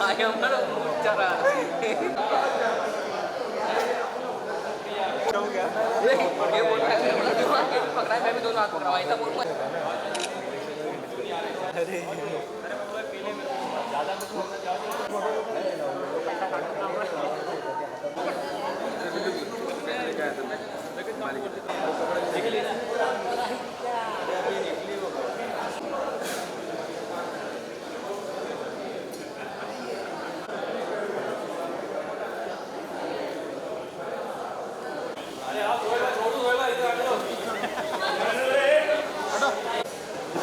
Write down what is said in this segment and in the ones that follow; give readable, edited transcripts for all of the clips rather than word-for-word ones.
आया हमारा बेचारा हो गया ये बोल रहा है पकड़ा है मैं भी दोनों हाथ पकड़ा ऐसा बोल रहा अरे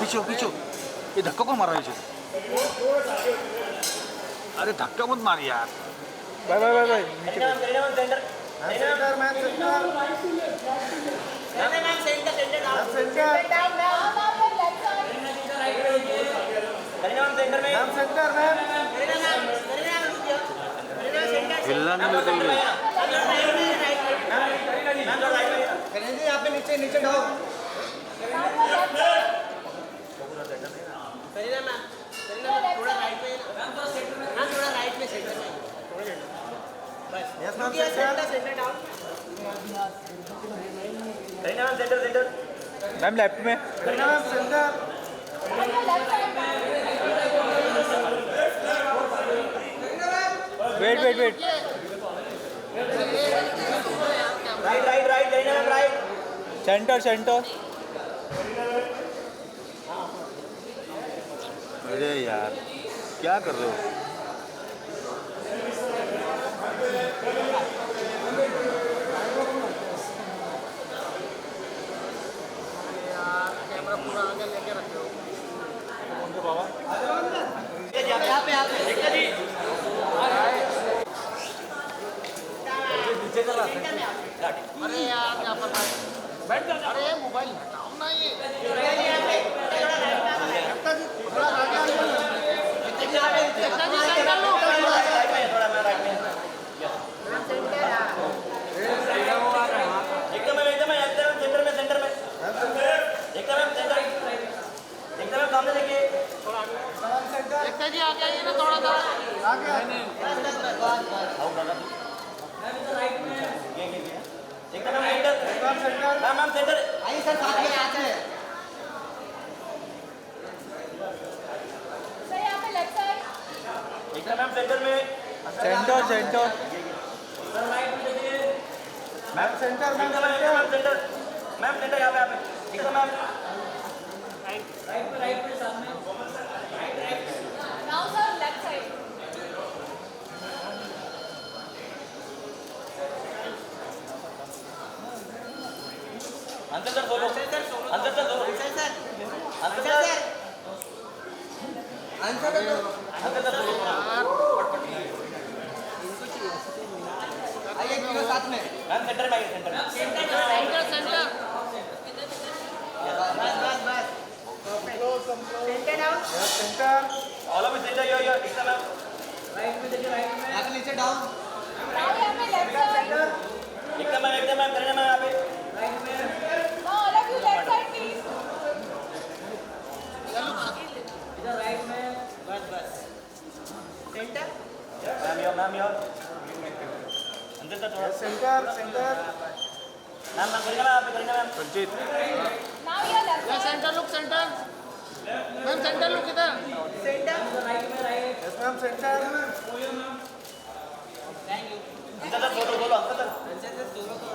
पीछे पीछे ये धक्का कौन मारा है? अरे धक्का मत मार यार। बाय बाय बाय बाय हिलना नहीं बिल्कुल भी। यहाँ पे नीचे नीचे ढाओ। थोड़ा राइट में ना, थोड़ा राइट में सेंटर में बस। Yes ma'am centre down. Kareena ma'am centre centre. Ma'am left में। Kareena ma'am centre. Wait wait wait. Right right right Kareena ma'am right. Centre centre. अरे यार क्या कर रहे हो? कैमरा पूरा आगे लेके रखे हो बाबा यहाँ पे नीचे कर रहा था अरे यार यहाँ पर बैठ जा अरे मोबाइल हटाओ ना ये जी आगे आइए ना थोड़ा सा आगे मैम सेंटर आइए सर साथ में आते हैं सर यहाँ पे लेफ्ट साइड एकदम मैम सेंटर में centre centre ma'am centre ma'am centre ma'am centre यहाँ पे एकदम मैम राइट पे सामने नाउ सर लेफ्ट साइड अंदर सर बोलो अंदर सर बोलो सर अंदर सर अंदर सर बोलो आइए किलो साथ में मैम सेंटर में आइए सेंटर सेंटर बस बस बस centre down centre all of centre yo yo एकदम मैम राइट में देखिए राइट में यहाँ पे नीचे डाउन नाउ यहाँ पे लेफ्ट साइड एकदम मैम करना मैम यहाँ पे राइट में now all of you left side please इधर राइट में बस बस सेंटर मैम योर अंदर तक थोड़ा centre centre ma'am Kareena ma'am आप Kareena ma'am Sanjeet now your left side centre look centre ma'am centre look इधर सेंटर राइट में right yes ma'am centre thank you इधर तक बोलो बोलो अंदर तक सेंटर दोनों को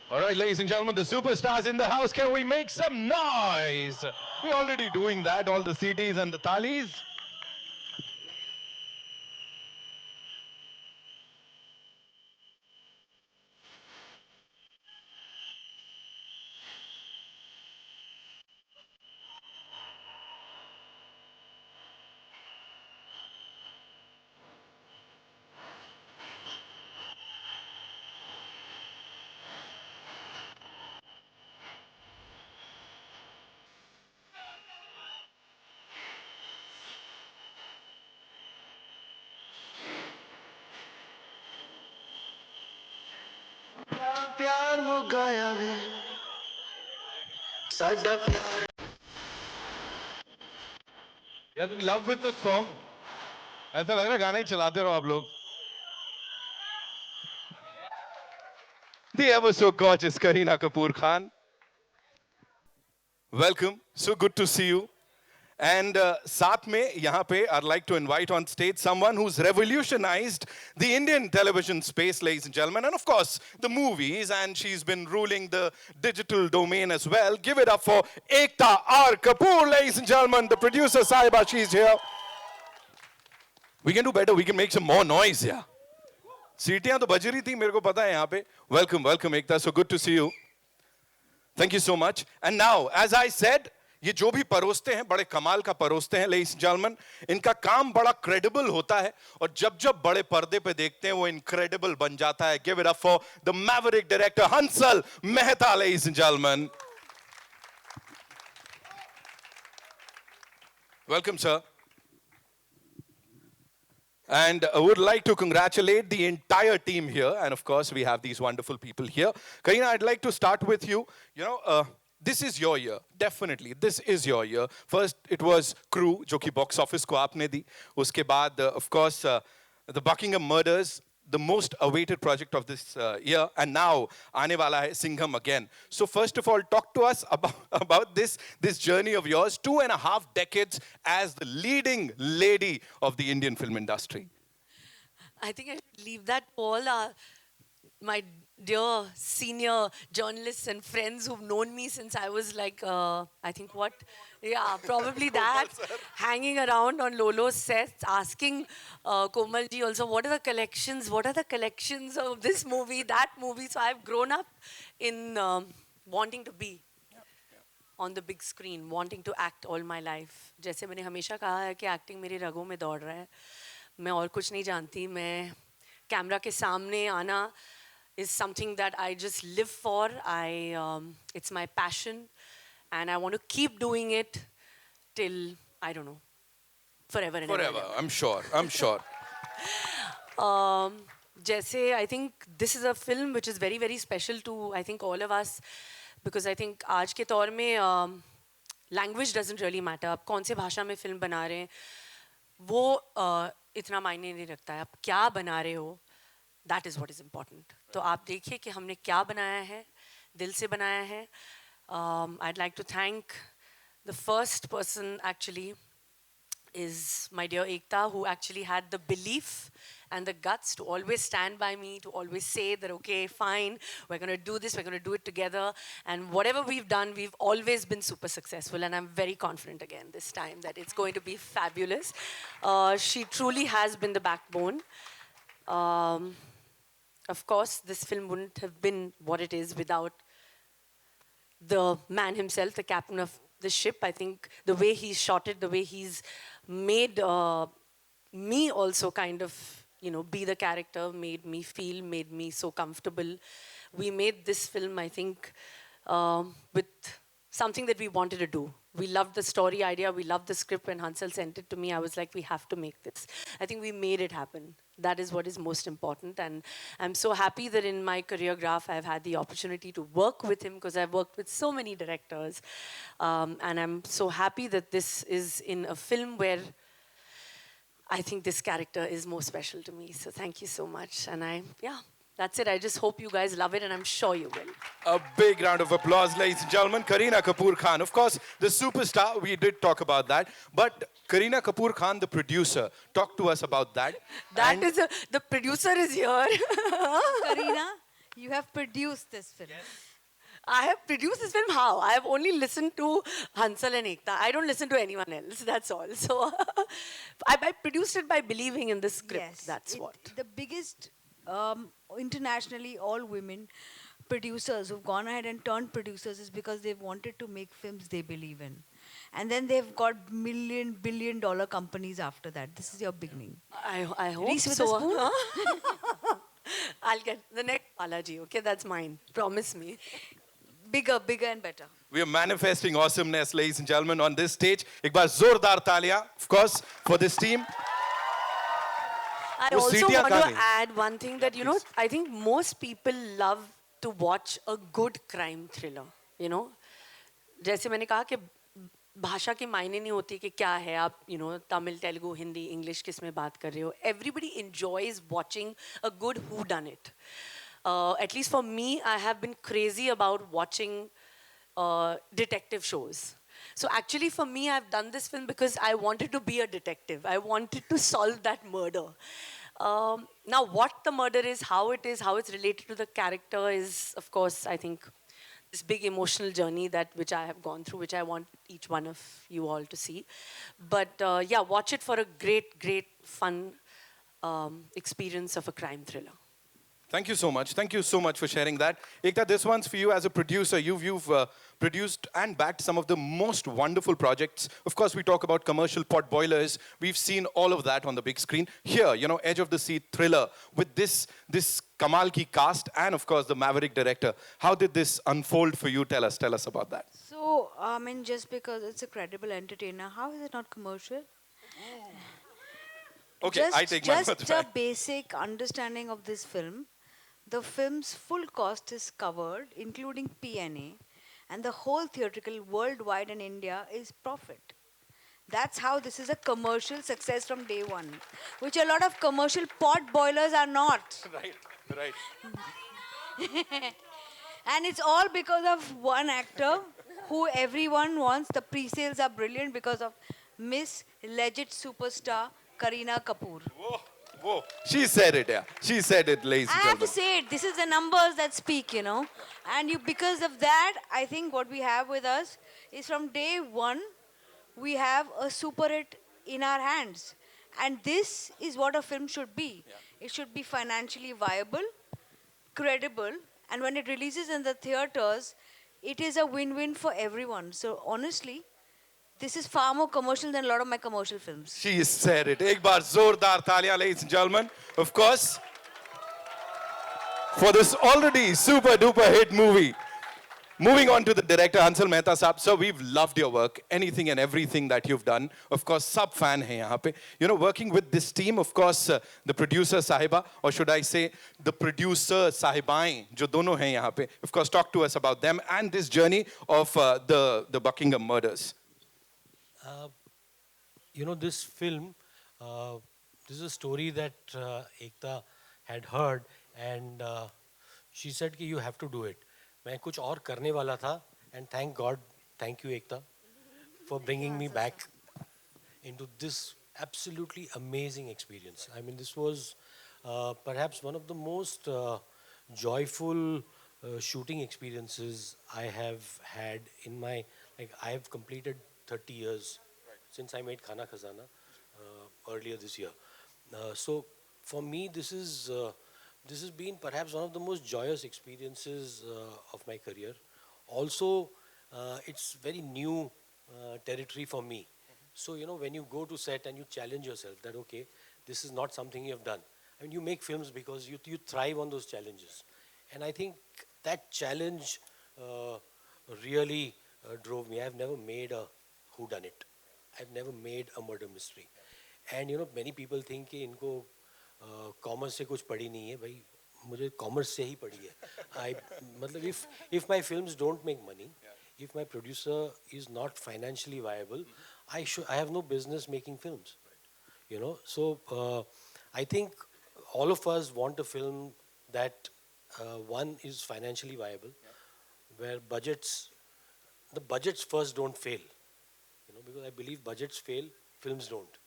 All right, ladies and gentlemen, the superstars in the house, can we make some noise? We're already doing that, all the CDs and the thalis. प्यार मुगाया वे साडा प्यार You're in love with the song. ऐसा लग रहा है गाना ही चलाते रहो आप लोग. The ever so gorgeous Kareena Kapoor Khan. Welcome. So good to see you. And साथ में यहाँ पे I'd like to invite on stage someone who's revolutionized the Indian television space, ladies and gentlemen, and of course the movies, and she's been ruling the digital domain as well. Give it up for Ekta R. Kapoor, ladies and gentlemen, the producer Sahiba, she's here. We can do better. We can make some more noise, yeah. सीटियां तो बज रही थी मेरे को पता है यहाँ पे. Welcome, welcome Ekta. So good to see you. Thank you so much. And now, as I said, ये जो भी परोसते हैं बड़े कमाल का परोसते हैं ladies and gentlemen. इनका काम बड़ा credible होता है और जब जब बड़े पर्दे पे देखते हैं वो incredible बन जाता है. Give it up for the maverick director Hansal Mehta, ladies and gentlemen. Welcome, sir. And I would like to congratulate the entire team here. And of course, we have these wonderful people here. Kareena, I'd like to start with you. You know, this is your year. Definitely, this is your year. First, it was Crew, जो कि box office को आपने दी. उसके बाद, of course, the Buckingham Murders, the most awaited project of this year. And now, आने वाला है Singham again. So first of all, talk to us about this journey of yours. 2.5 decades as the leading lady of the Indian film industry. I think I should leave that Paul, my dear senior journalists and friends who've known me since I was like, I think what? Yeah, probably that. Hanging around on Lolo's sets, asking Komalji also, what are the collections? What are the collections of this movie, that movie? So I've grown up in wanting to be on the big screen, wanting to act all my life. जैसे मैंने हमेशा कहा है कि acting मेरी रगों में दौड़ रहा है. मैं और कुछ नहीं जानती. मैं कैमरा के सामने आना is something that I just live for. It's my passion, and I want to keep doing it till, I don't know, forever and ever. Forever, I'm sure, I'm sure. Jaise, I think this is a film which is very, very special to, I think, all of us, because I think आज के दौर में language doesn't really matter. आप कौन से भाषा में film बना रहे हैं, वो इतना मायने नहीं रखता है. आप क्या बना रहे हो, that is what is important. तो आप देखिए कि हमने क्या बनाया है, दिल से बनाया है. I'd like to thank the first person actually is my dear Ekta, who actually had the belief and the guts to always stand by me, to always say that, okay, fine, we're going to do this, we're going to do it together. And whatever we've done, we've always been super successful. And I'm very confident again this time that it's going to be fabulous. She truly has been the backbone. Of course, this film wouldn't have been what it is without the man himself, the captain of the ship. I think the way he's shot it, the way he's made me also kind of, you know, be the character, made me feel, made me so comfortable. We made this film, I think, with something that we wanted to do. We loved the story idea, we loved the script. When Hansal sent it to me, I was like, we have to make this. I think we made it happen. That is what is most important. And I'm so happy that in my career graph, I've had the opportunity to work with him, because I've worked with so many directors. And I'm so happy that this is in a film where I think this character is more special to me. So thank you so much. And that's it. I just hope you guys love it, and I'm sure you will. A big round of applause, ladies and gentlemen. Kareena Kapoor Khan, of course, the superstar. We did talk about that. But Kareena Kapoor Khan, the producer, talk to us about that. The producer is here. Kareena, you have produced this film. Yes. I have produced this film. How? I have only listened to Hansal and Ekta. I don't listen to anyone else. That's all. So I produced it by believing in the script. Yes. That's what. The biggest internationally all women producers who've gone ahead and turned producers is because they've wanted to make films they believe in. And then they've got billion-dollar companies after that. This is your beginning. I hope Reese with so. a spoon? I'll get the next Balaji, okay? That's mine. Promise me. Bigger and better. We are manifesting awesomeness, ladies and gentlemen, on this stage. Ek baar zordar taaliyan, of course, for this team. I also want to add one thing that, you know, I think most people love to watch a good crime thriller, you know. जैसे मैंने कहा कि भाषा के मायने नहीं होती कि क्या है आप तमिल तेलुगु हिंदी इंग्लिश किस में बात कर रहे हो. Everybody enjoys watching a good who done it. At least for me, I have been crazy about watching detective shows. So actually for me, I've done this film because I wanted to be a detective. I wanted to solve that murder. Now what the murder is, how it's related to the character is, of course, I think this big emotional journey which I have gone through, which I want each one of you all to see. But yeah, watch it for a great, great fun experience of a crime thriller. Thank you so much. Thank you so much for sharing that. Ekta, this one's for you as a producer. You've produced and backed some of the most wonderful projects. Of course, we talk about commercial pot boilers. We've seen all of that on the big screen. Here, edge of the seat thriller with this Kamal ki cast and, of course, the Maverick director. How did this unfold for you? Tell us about that. So, I mean, just because it's a credible entertainer, how is it not commercial? Okay, I take my words Just a back. basic understanding of this film. The film's full cost is covered, including P&A, and the whole theatrical worldwide and India is profit. That's how this is a commercial success from day one, which a lot of commercial pot boilers are not. Right. And it's all because of one actor who everyone wants. The pre-sales are brilliant because of Miss Legit Superstar Kareena Kapoor. Whoa. She said it, yeah. She said it, ladies I and have gentlemen. to say it. This is the numbers that speak, And because of that, I think what we have with us is from day one, we have a super hit in our hands. And this is what a film should be. It should be financially viable, credible, and when it releases in the theaters, it is a win-win for everyone. So honestly, this is far more commercial than a lot of my commercial films. She said it. Ek baar zordar taaliyan, ladies and gentlemen. Of course, for this already super duper hit movie. Moving on to the director, Hansal Mehta Saab. Sir, we've loved your work, anything and everything that you've done. Of course, sub fan hai yahan pe. Working with this team, of course, the producer Sahiba, or should I say, the producer Sahibain, jo dono hai yahan pe. Of course, talk to us about them and this journey of the Buckingham murders. This film, this is a story that Ekta had heard, and she said कि you have to do it. मैं कुछ और करने वाला था, and thank God, thank you Ekta, for bringing me back into this absolutely amazing experience. I mean, this was perhaps one of the most joyful shooting experiences I have had in my, I have completed 30 years since I made Khana Khazana earlier this year. So for me, this has been perhaps one of the most joyous experiences of my career. Also, it's very new territory for me. So, when you go to set and you challenge yourself that, okay, this is not something you have done. I mean, you make films because you thrive on those challenges. And I think that challenge really drove me. I've never made a whodunit. I've never made a murder mystery. And many people think कि इनको commerce से कुछ पढ़ी नहीं है भाई मुझे commerce से ही पढ़ी है मतलब if my films don't make money, if my producer is not financially viable, I have no business making films. So I think all of us want a film that one is financially viable, where the budgets first don't fail, because I believe budgets fail, films don't.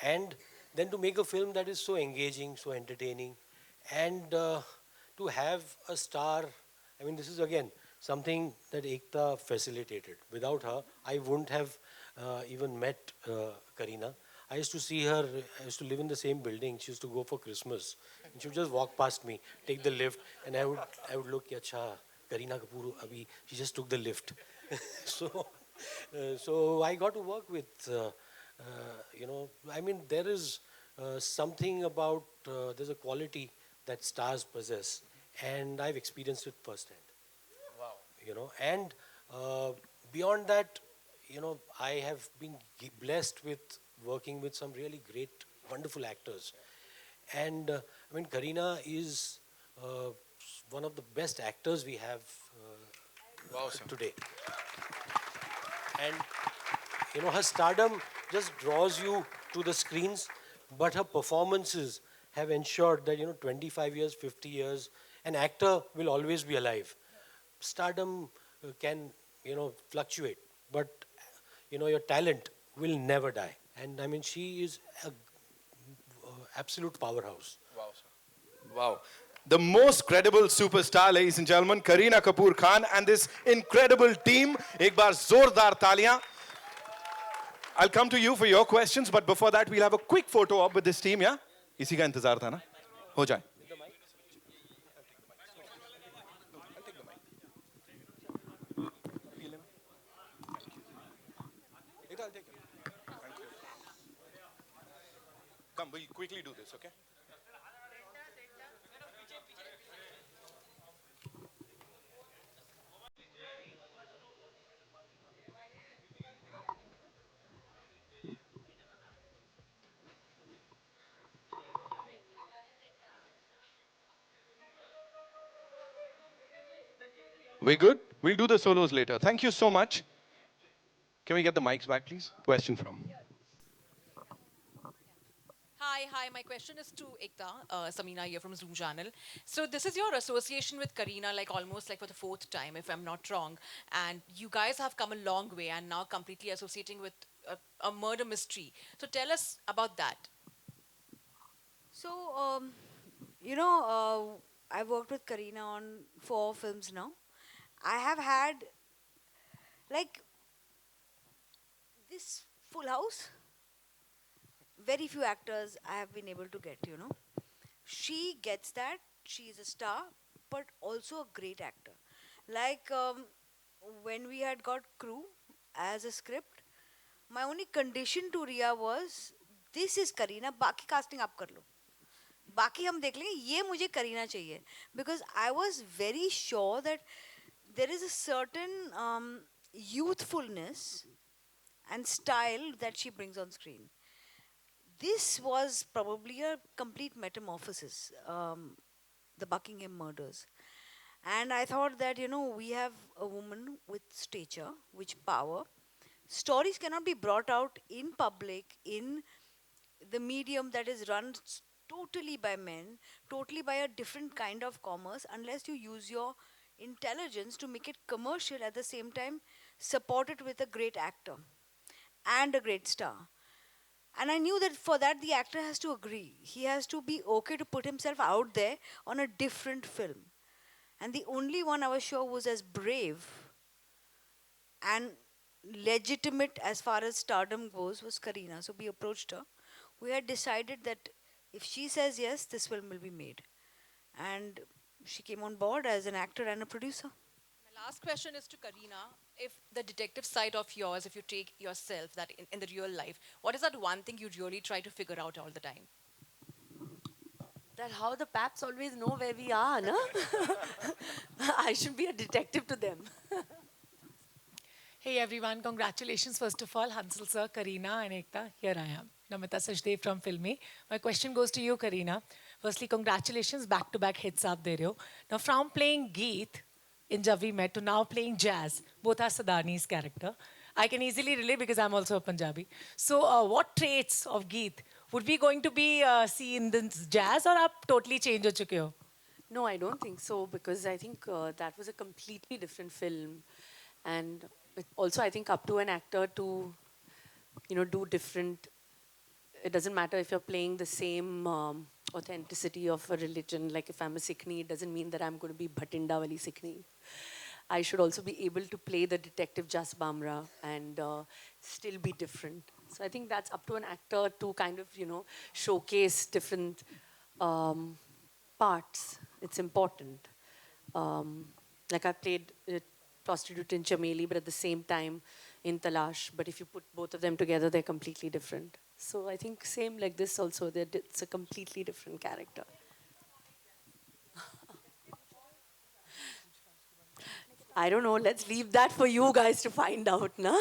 And then to make a film that is so engaging, so entertaining, and to have a star, I mean, this is again something that Ekta facilitated. Without her, I wouldn't have even met Kareena. I used to see her, I used to live in the same building. She used to go for Christmas. And she would just walk past me, take the lift, and I would look, Acha, Kareena Kapoor, abhi, she just took the lift. So I got to work with, I mean, there is something about, there's a quality that stars possess, and I've experienced it firsthand. Wow. And beyond that, I have been blessed with working with some really great, wonderful actors. And I mean, Kareena is one of the best actors we have today. And you know, her stardom just draws you to the screens, but her performances have ensured that, you know, 25 years, 50 years, an actor will always be alive. Stardom can, you know, fluctuate, but, you know, your talent will never die. And I mean, she is a absolute powerhouse. Wow, sir. Wow. The most credible superstar, ladies and gentlemen, Kareena Kapoor Khan and this incredible team. Ek baar zordar taliyan. I'll come to you for your questions, but before that, we'll have a quick photo op with this team, yeah? इसी का इंतजार था ना? हो जाए. Come, we'll quickly do this, okay? We good? We'll do the solos later. Thank you so much. Can we get the mics back, please? Question from. Hi. My question is to Ekta, Samina here from Zoom channel. So this is your association with Kareena, like almost like for the fourth time, if I'm not wrong. And you guys have come a long way and now completely associating with a murder mystery. So tell us about that. So, you know, I've worked with Kareena on 4 films now. I have had, like, this Full House. Very few actors I have been able to get, you know. She gets that. She's a star, but also a great actor. Like, when we had got Crew as a script, my only condition to Riya was, this is Kareena, बाकी casting आप कर लो. बाकी हम देख लेंगे, ये मुझे करीना चाहिए. Because I was very sure that there is a certain youthfulness and style that she brings on screen. This was probably a complete metamorphosis, the Buckingham murders. And I thought that, you know, we have a woman with stature, with power. Stories cannot be brought out in public, in the medium that is run totally by men, totally by a different kind of commerce, unless you use your intelligence to make it commercial, at the same time support it with a great actor and a great star. And I knew that for that the actor has to agree. He has to be okay to put himself out there on a different film. And the only one I was sure was as brave and legitimate as far as stardom goes was Kareena. So we approached her. We had decided that if she says yes, this film will be made. And she came on board as an actor and a producer. My last question is to Kareena. If the detective side of yours, if you take yourself, that in the real life, what is that one thing you really try to figure out all the time? That how the paps always know where we are, no? I should be a detective to them. Hey everyone, congratulations first of all, Hansal sir, Kareena and Ekta. Here I am, Namita Sachdev from Filmi. My question goes to you, Kareena. Firstly, congratulations, back-to-back hits aap de rahe ho. Now from playing Geet in Jab We Met to now playing Jazz, both are Sadani's character. I can easily relate because I'm also a Punjabi. So what traits of Geet would we going to be see in this Jazz, or aap totally change ho chuke ho? No, I don't think so, because I think that was a completely different film. And also I think up to an actor to, you know, do different. It doesn't matter if you're playing the same authenticity of a religion. Like if I'm a Sikhni, it doesn't mean that I'm going to be Bhatinda wali Sikhni. I should also be able to play the detective Jas Bamra and still be different. So I think that's up to an actor to kind of, you know, showcase different parts. It's important. Like I played a prostitute in Chameli, but at the same time in Talash. But if you put both of them together, they're completely different. So I think same like this also, it's a completely different character. I don't know, let's leave that for you guys to find out, na?